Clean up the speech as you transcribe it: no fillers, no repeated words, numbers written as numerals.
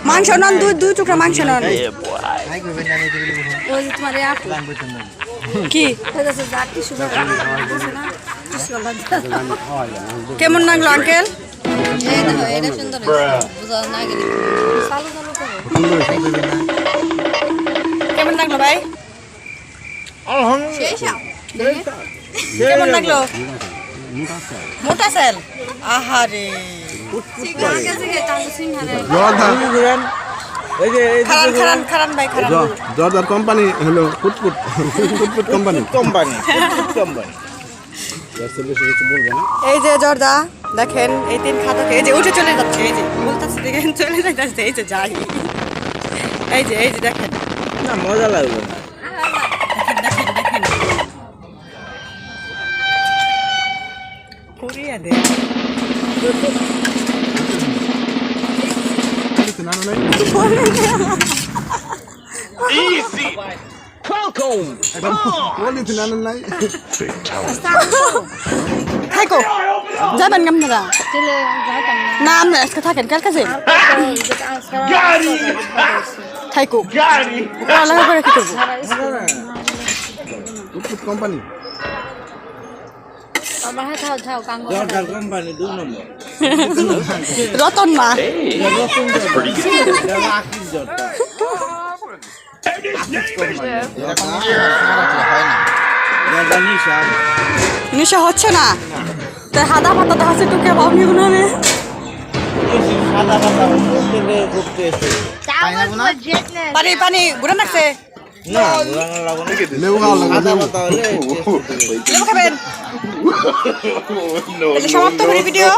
মাংস নন দুই টুকরা মাংস নন কি কেমন লাগলো আঙ্কেল কেমন লাগলো ভাই কেমন লাগলো মোটা সেল আহারে খারান ভাই খারান জর্দার কোম্পানি হলো ফুটফুট কোম্পানি এই যে জর্দা দেখেন এই তিন খাতকে এই যে উঠে চলে যাচ্ছে এই যে বলতেছে দেখেন চলে যাচ্ছে এই যে যাই এই যে দেখেন না মজা লাগবে দেখেন পুরিয়া দে Easy. Falcon. থাকো যাবেন আপনারা না আমরা আজকে থাকেন কার কাছে থাকো পড়ালেখা করে কি করবো কোম্পানি জর্দার কোম্পানি 2 নম্বর রতন মা নিশা হচ্ছে না তাই হাদা পাতা দেখাচ্ছে টুকে বাবনি গুনারে পানি ঘুরে নাকছে লেবু খাবেন সমাপ্ত করি ভিডিও